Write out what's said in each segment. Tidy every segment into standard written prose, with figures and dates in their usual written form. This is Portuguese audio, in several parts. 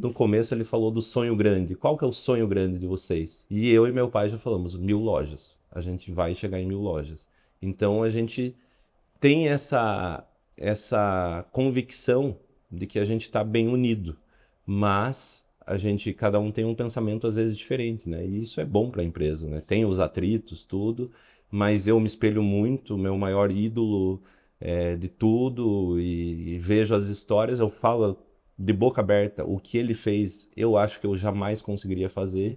no começo ele falou do sonho grande. Qual que é o sonho grande de vocês? E eu e meu pai já falamos 1000 lojas. A gente vai chegar em 1000 lojas. Então a gente tem essa convicção de que a gente está bem unido, mas cada um tem um pensamento às vezes diferente, né? E isso é bom para a empresa, né? Tem os atritos, tudo, mas eu me espelho muito, meu maior ídolo de tudo e vejo as histórias, eu falo de boca aberta, o que ele fez, eu acho que eu jamais conseguiria fazer.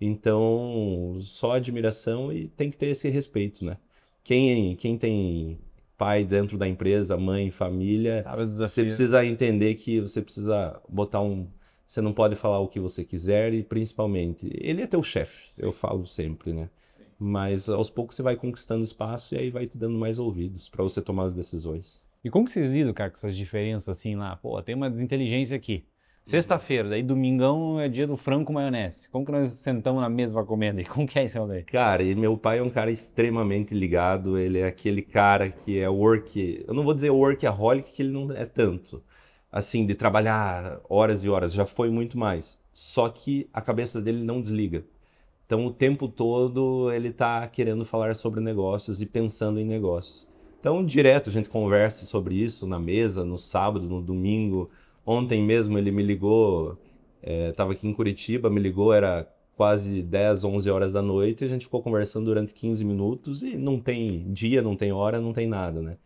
Então, só admiração e tem que ter esse respeito, né? Quem tem pai dentro da empresa, mãe, família, Sabe os você desafios. precisa entender que você precisa botar um... Você não pode falar o que você quiser e, principalmente, ele é teu chefe, eu falo sempre, né? Mas aos poucos você vai conquistando espaço e aí vai te dando mais ouvidos para você tomar as decisões. E como que vocês lidam, cara, com essas diferenças assim lá? Pô, tem uma desinteligência aqui. Sexta-feira, daí domingão é dia do frango com maionese. Como que nós sentamos na mesa pra comer daí? Como que é isso daí? Cara, e meu pai é um cara extremamente ligado, ele é aquele cara que é eu não vou dizer workaholic, que ele não é tanto, assim, de trabalhar horas e horas, já foi muito mais. Só que a cabeça dele não desliga. Então, o tempo todo ele tá querendo falar sobre negócios e pensando em negócios. Então, direto a gente conversa sobre isso na mesa, no sábado, no domingo. Ontem mesmo ele me ligou, estava aqui em Curitiba, me ligou, era quase 10, 11 horas da noite, e a gente ficou conversando durante 15 minutos e não tem dia, não tem hora, não tem nada, né?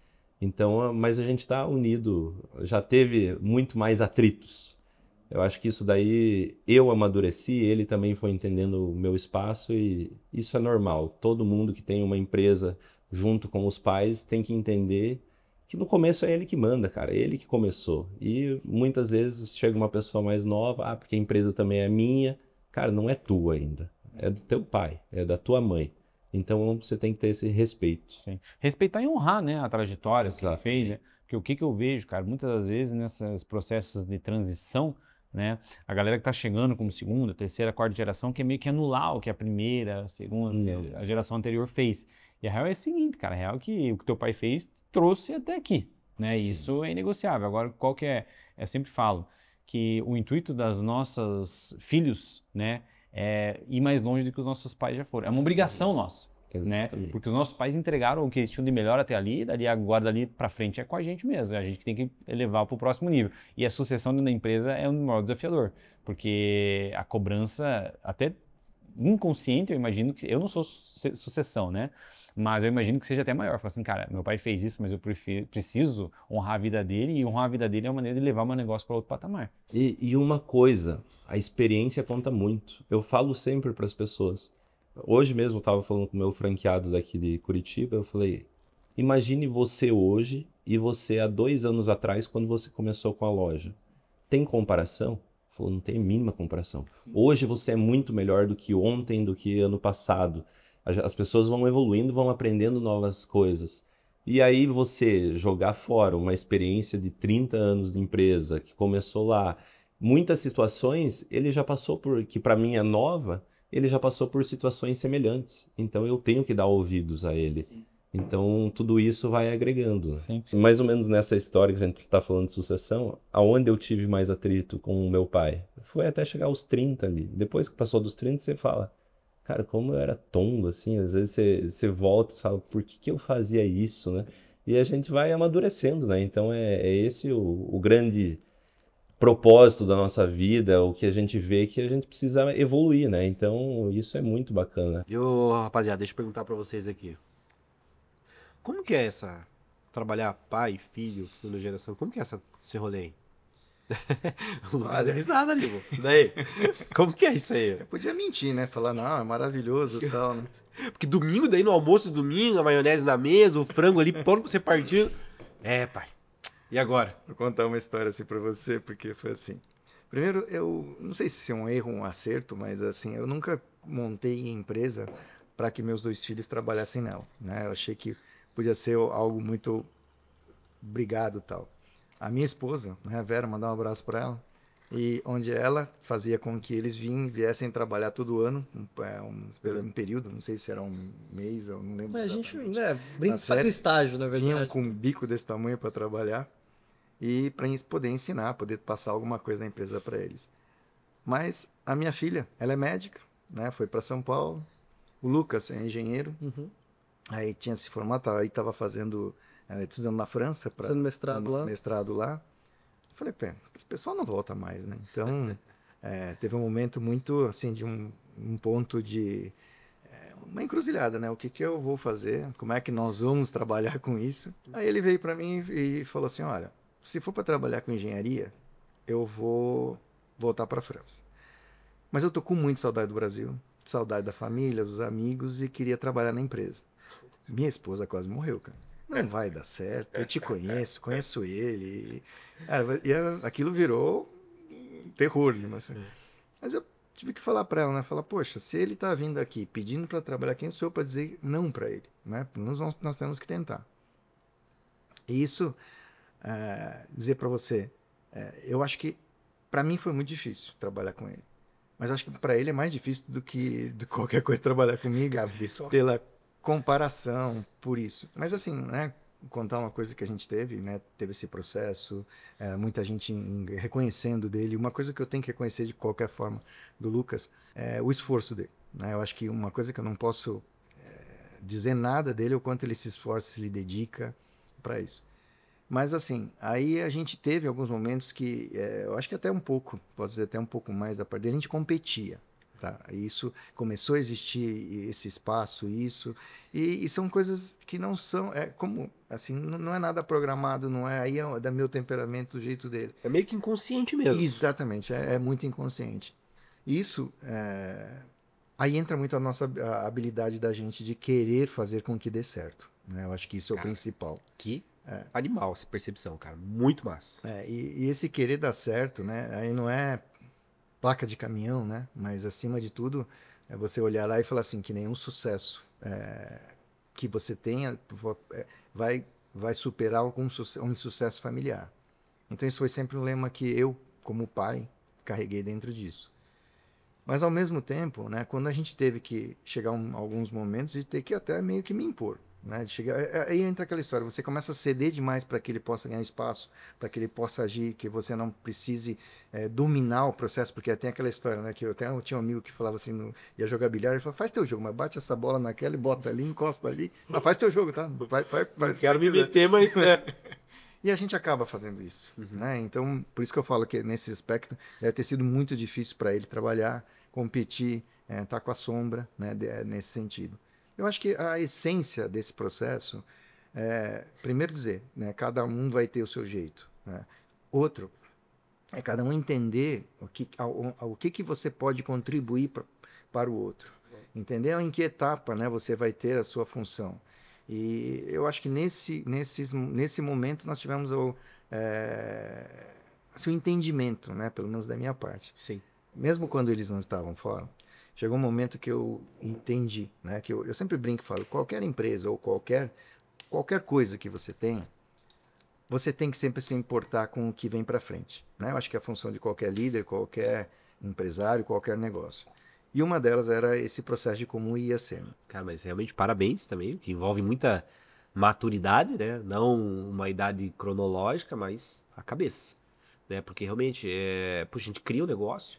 Então, mas a gente está unido, já teve muito mais atritos. Eu acho que isso daí eu amadureci, ele também foi entendendo o meu espaço e isso é normal. Todo mundo que tem uma empresa junto com os pais tem que entender que no começo é ele que manda, cara, é ele que começou. E muitas vezes chega uma pessoa mais nova, porque a empresa também é minha. Cara, não é tua ainda, é do teu pai, é da tua mãe. Então você tem que ter esse respeito. Sim. Respeitar e honrar, né, a trajetória que ele fez, Exatamente. né? Porque o que que eu vejo, cara, muitas das vezes nesses processos de transição, né, a galera que tá chegando como segunda, terceira, quarta geração quer meio que anular o que a primeira, a segunda, Não. a geração anterior fez. E a real é a seguinte, cara, a real é que o que teu pai fez trouxe até aqui, né? E Sim. isso é inegociável. Agora, qual que é? Eu sempre falo que o intuito das nossas filhos, né, é ir mais longe do que os nossos pais já foram. É uma obrigação nossa, né? Exatamente. Porque os nossos pais entregaram o que eles tinham de melhor até ali, dali agora dali para frente é com a gente mesmo, é a gente que tem que elevar para o próximo nível. E a sucessão dentro da empresa é um maior desafiador, porque a cobrança até inconsciente, eu imagino que eu não sou sucessão, né? Mas eu imagino que seja até maior. Fala assim, cara, meu pai fez isso, mas eu preciso honrar a vida dele e honrar a vida dele é uma maneira de levar o meu negócio para outro patamar. E uma coisa, a experiência conta muito. Eu falo sempre para as pessoas. Hoje mesmo eu estava falando com o meu franqueado daqui de Curitiba, eu falei, imagine você hoje e você há 2 anos atrás, quando você começou com a loja. Tem comparação? Ele falou, não tem a mínima comparação. Hoje você é muito melhor do que ontem, do que ano passado. As pessoas vão evoluindo, vão aprendendo novas coisas. E aí você jogar fora uma experiência de 30 anos de empresa, que começou lá, muitas situações ele já passou por, que para mim é nova, ele já passou por situações semelhantes. Então eu tenho que dar ouvidos a ele. Sim. Então tudo isso vai agregando. Sim. Mais ou menos nessa história que a gente está falando de sucessão, aonde eu tive mais atrito com o meu pai? Foi até chegar aos 30 ali. Depois que passou dos 30, você fala, cara, como eu era tongo, assim, às vezes você volta e fala, por que eu fazia isso, né? E a gente vai amadurecendo, né? Então é esse o grande propósito da nossa vida, o que a gente vê que a gente precisa evoluir, né? Então isso é muito bacana. Viu, rapaziada, deixa eu perguntar pra vocês aqui. Como que é trabalhar pai, filho, segunda geração? Como que é esse rolê aí? O Lucas deu risada ali, pô. Daí, como que é isso aí? Eu podia mentir, né? Falar, não, é maravilhoso e tal, né? Porque domingo, daí no almoço, domingo, a maionese na mesa, o frango ali, pronto pra você partir. É, pai. E agora? Vou contar uma história assim pra você, porque foi assim. Primeiro, eu não sei se é um erro, um acerto, mas assim, eu nunca montei empresa para que meus 2 filhos trabalhassem nela, né? Eu achei que podia ser algo muito obrigado tal. A minha esposa, né, a Vera, mandar um abraço para ela, e onde ela fazia com que eles viessem trabalhar todo ano, um período, não sei se era um mês, eu não lembro. Mas a gente exatamente. ainda brinca, Nas faz o férias, estágio, na Vinham verdade. com um bico desse tamanho para trabalhar e para poder ensinar, poder passar alguma coisa na empresa para eles. Mas a minha filha, ela é médica, né? Foi para São Paulo. O Lucas é engenheiro. Aí tinha se formado, aí estava fazendo, estudando na França para Fazendo mestrado lá. mestrado lá. Eu falei, pô, esse pessoal não volta mais, né? Então, teve um momento muito, assim, de um ponto de uma encruzilhada, né? O que que eu vou fazer? Como é que nós vamos trabalhar com isso? Aí ele veio para mim e falou assim, olha, se for para trabalhar com engenharia, eu vou voltar para a França. Mas eu tô com muita saudade do Brasil, saudade da família, dos amigos e queria trabalhar na empresa. Minha esposa quase morreu, cara. Não vai dar certo, eu te conheço, conheço ele. Aquilo virou um terror, né? Assim. Mas eu tive que falar para ela, né? Falar, poxa, se ele tá vindo aqui pedindo para trabalhar, quem sou eu para dizer não para ele, né? Nós temos que tentar. E isso, dizer para você, eu acho que para mim foi muito difícil trabalhar com ele. Mas eu acho que para ele é mais difícil do que de qualquer coisa trabalhar comigo, pela comparação, por isso. Mas assim, né? Contar uma coisa que a gente teve, né? Teve esse processo, muita gente reconhecendo dele. Uma coisa que eu tenho que reconhecer de qualquer forma do Lucas é o esforço dele, né? Eu acho que uma coisa que eu não posso dizer nada dele é o quanto ele se esforça, ele dedica para isso. Mas assim, aí a gente teve alguns momentos que eu acho que até um pouco, posso dizer até um pouco mais da parte dele, a gente competia. Tá? Isso começou a existir esse espaço, isso, e são coisas que não são, como, assim, não é nada programado, não é, aí é da meu temperamento, do jeito dele. É meio que inconsciente mesmo. Exatamente, é muito inconsciente. Isso, aí entra muito a nossa habilidade da gente de querer fazer com que dê certo, né? Eu acho que isso é o principal. Que animal essa percepção, cara, muito massa. E esse querer dar certo, né, aí não é placa de caminhão, né? Mas acima de tudo é você olhar lá e falar assim que nenhum sucesso que você tenha vai superar um insucesso familiar. Então isso foi sempre um lema que eu, como pai, carreguei dentro disso. Mas ao mesmo tempo, né? Quando a gente teve que chegar alguns momentos e ter que até meio que me impor. Né? Aí entra aquela história, você começa a ceder demais para que ele possa ganhar espaço, para que ele possa agir, que você não precise dominar o processo, porque tem aquela história, né? Que eu tinha um amigo que falava assim, ia jogar bilhar, ele falou, faz teu jogo, mas bate essa bola naquela e bota ali, encosta ali, mas faz teu jogo, tá? Faz Quero me meter, mas E a gente acaba fazendo isso, né? Então, por isso que eu falo que nesse aspecto deve ter sido muito difícil para ele trabalhar, competir, tá com a sombra, né? Nesse sentido. Eu acho que a essência desse processo primeiro dizer, né, cada um vai ter o seu jeito. Né? Outro, é cada um entender o que você pode contribuir para o outro. Entender em que etapa, né, você vai ter a sua função. E eu acho que nesse momento nós tivemos assim, um entendimento, né, pelo menos da minha parte. Sim. Mesmo quando eles não estavam fora, chegou um momento que eu entendi, né? Que eu sempre brinco e falo, qualquer empresa ou qualquer coisa que você tem que sempre se importar com o que vem para frente, né? Eu acho que é a função de qualquer líder, qualquer empresário, qualquer negócio. E uma delas era esse processo de como ia sendo. Cara, mas realmente parabéns também, que envolve muita maturidade, né? Não uma idade cronológica, mas a cabeça, né? Porque realmente, puxa, a gente cria um negócio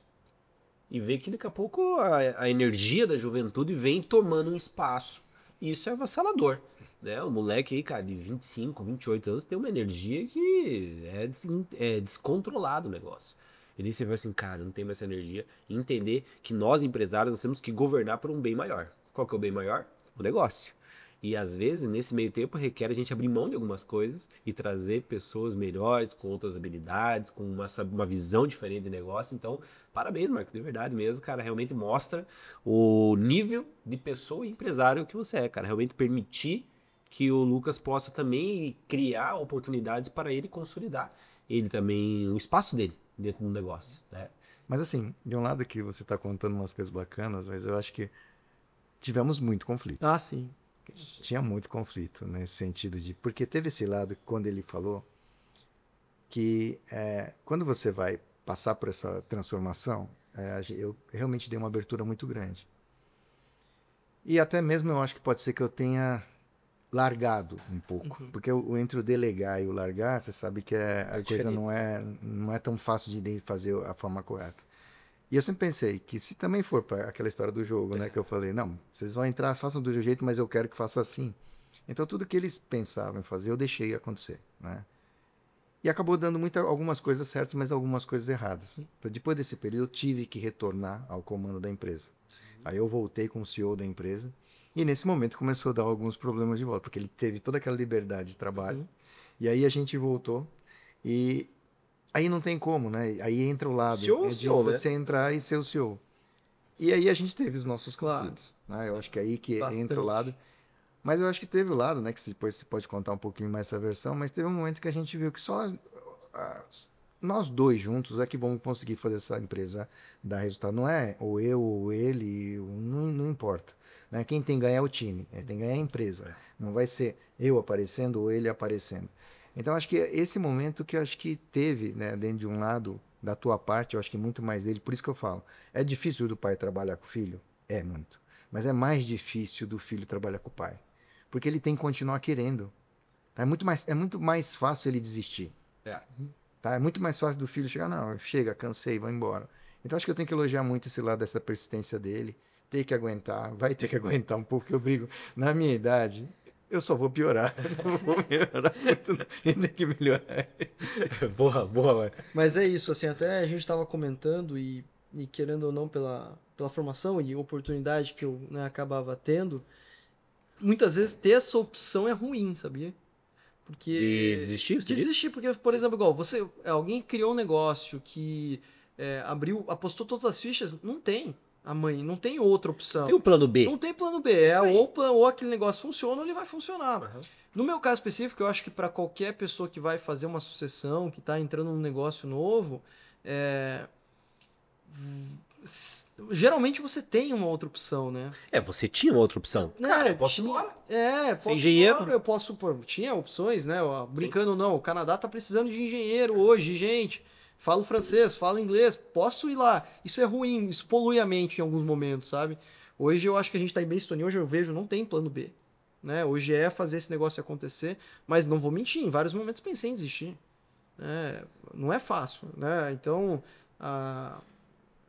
e vê que daqui a pouco a energia da juventude vem tomando um espaço. E isso é avassalador, né? O moleque aí, cara, de 25, 28 anos tem uma energia que é descontrolado o negócio. E daí você vai assim, cara, não tem mais essa energia. E entender que nós, empresários, nós temos que governar por um bem maior. Qual que é o bem maior? O negócio. E às vezes, nesse meio tempo, requer a gente abrir mão de algumas coisas e trazer pessoas melhores, com outras habilidades, com uma visão diferente de negócio. Então, parabéns, Marco, de verdade mesmo, cara. Realmente mostra o nível de pessoa e empresário que você é, cara. Realmente permitir que o Lucas possa também criar oportunidades para ele consolidar ele também, o espaço dele dentro do negócio, né? Mas assim, de um lado que você está contando umas coisas bacanas, mas eu acho que tivemos muito conflito. Ah, sim. Tinha muito conflito nesse sentido de... Porque teve esse lado, quando ele falou, que quando você vai passar por essa transformação, eu realmente dei uma abertura muito grande. E até mesmo eu acho que pode ser que eu tenha largado um pouco. Porque entre o delegar e o largar, você sabe que a coisa não é tão fácil de fazer a forma correta. E eu sempre pensei que se também for para aquela história do jogo, né, que eu falei, não, vocês vão entrar, façam do seu jeito, mas eu quero que faça assim. Então tudo que eles pensavam em fazer, eu deixei acontecer, né? E acabou dando algumas coisas certas, mas algumas coisas erradas. Então, depois desse período, eu tive que retornar ao comando da empresa. Aí eu voltei com o CEO da empresa e nesse momento começou a dar alguns problemas de volta, porque ele teve toda aquela liberdade de trabalho. E aí a gente voltou e aí não tem como, né? Aí entra o lado CEO, de CEO, né? você entrar e ser o CEO. E aí a gente teve os nossos conflitos, né? Eu acho que é aí que entra o lado. Mas eu acho que teve o lado, né? Que depois você pode contar um pouquinho mais essa versão, mas teve um momento que a gente viu que só nós dois juntos é que vamos conseguir fazer essa empresa dar resultado. Não é ou eu ou ele, não importa. Né? Quem tem que ganhar é o time, tem que ganhar a empresa. Não vai ser eu aparecendo ou ele aparecendo. Então acho que é esse momento que eu acho que teve, né, dentro de um lado da tua parte, eu acho que muito mais dele, por isso que eu falo. É difícil do pai trabalhar com o filho? É muito. Mas é mais difícil do filho trabalhar com o pai. Porque ele tem que continuar querendo. Tá? É muito mais fácil ele desistir. Tá? É muito mais fácil do filho chegar, não, chega, cansei, vou embora. Então acho que eu tenho que elogiar muito esse lado dessa persistência dele. Tem que aguentar, vai ter que aguentar um pouco, que eu brigo. Na minha idade, eu só vou piorar. Não vou melhorar muito, não. Ele tem que melhorar. Boa. Mas é isso, assim, até a gente estava comentando e querendo ou não pela formação e oportunidade que eu, né, acabava tendo, muitas vezes ter essa opção é ruim, sabia? Porque De desistir? de desistir, porque, por exemplo, igual alguém criou um negócio que apostou todas as fichas, não tem a mãe, não tem outra opção. Tem um plano B. Não tem plano B, ou aquele negócio funciona ou ele vai funcionar. Uhum. No meu caso específico, eu acho que para qualquer pessoa que vai fazer uma sucessão, que está entrando num negócio novo, geralmente você tem uma outra opção, né? Você tinha uma outra opção. Cara, eu posso ir embora. Posso engenheiro. Ir embora, eu posso, tinha opções, né? Brincando não, o Canadá tá precisando de engenheiro hoje, gente. Falo francês, falo inglês, posso ir lá. Isso é ruim, isso polui a mente em alguns momentos, sabe? Hoje eu acho que a gente tá em Bastonia, hoje eu vejo, não tem plano B. Né? Hoje é fazer esse negócio acontecer, mas não vou mentir, em vários momentos pensei em desistir. Não é fácil, né? Então,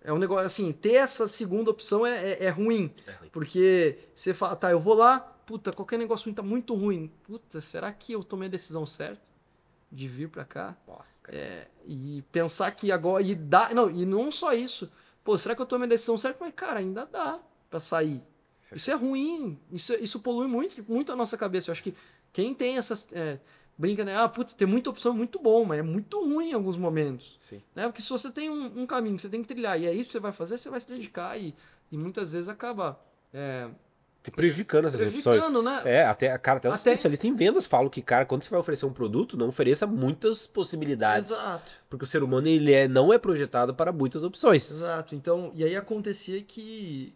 é um negócio assim, ter essa segunda opção é ruim. Porque você fala, tá, eu vou lá, puta, qualquer negócio ruim tá muito ruim. Puta, será que eu tomei a decisão certa de vir pra cá? Nossa, cara. E pensar que agora. E não só isso. Pô, será que eu tomei a decisão certa? Mas, cara, ainda dá pra sair. Isso é ruim. Isso polui muito a nossa cabeça. Eu acho que quem tem essas. Brinca, né? Puta, tem muita opção, muito bom, mas é muito ruim em alguns momentos. Sim. Né? Porque se você tem um caminho que você tem que trilhar e é isso que você vai fazer, você vai se dedicar e muitas vezes acaba. Te prejudicando essas opções. Né? Até os especialistas em vendas falam que, cara, quando você vai oferecer um produto, não ofereça muitas possibilidades. Exato. Porque o ser humano não é projetado para muitas opções. Exato. Então, e aí acontecia que,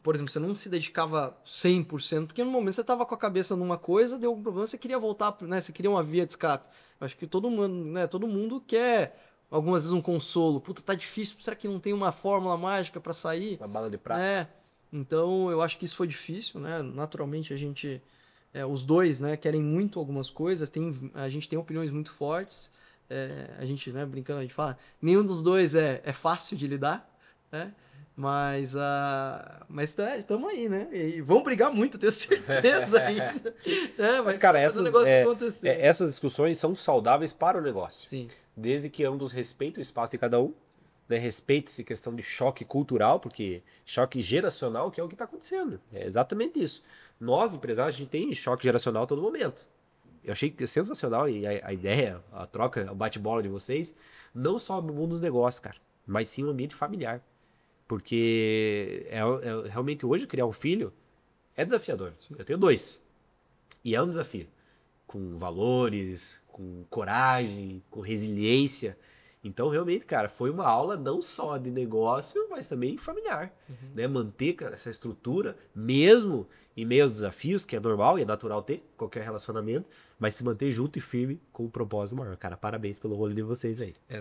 por exemplo, você não se dedicava 100%, porque no momento você estava com a cabeça numa coisa, deu algum problema, você queria voltar, né? Você queria uma via de escape. Eu acho que todo mundo quer, algumas vezes, um consolo. Puta, tá difícil, será que não tem uma fórmula mágica para sair? Uma bala de prata. Então, eu acho que isso foi difícil, né? Naturalmente, a gente... os dois, né, querem muito algumas coisas, a gente tem opiniões muito fortes, a gente, né, brincando, a gente fala, nenhum dos dois é fácil de lidar, né? Mas estamos aí, né? E vamos brigar muito, tenho certeza ainda. Mas, cara, essas discussões são saudáveis para o negócio. Sim. Desde que ambos respeitem o espaço de cada um, né? Respeite-se questão de choque cultural, porque choque geracional que é o que está acontecendo. É exatamente isso. Nós, empresários, a gente tem choque geracional a todo momento. Eu achei sensacional e a ideia, a troca, o bate-bola de vocês, não só no mundo dos negócios, cara, mas sim no ambiente familiar. Porque realmente hoje criar um filho é desafiador. Sim. Eu tenho 2. E é um desafio. Com valores, com coragem, com resiliência. Então, realmente, cara, foi uma aula não só de negócio, mas também familiar. Né? Manter, cara, essa estrutura, mesmo em meio aos desafios, que é normal e é natural ter qualquer relacionamento, mas se manter junto e firme com um propósito maior. Cara, parabéns pelo rolê de vocês aí.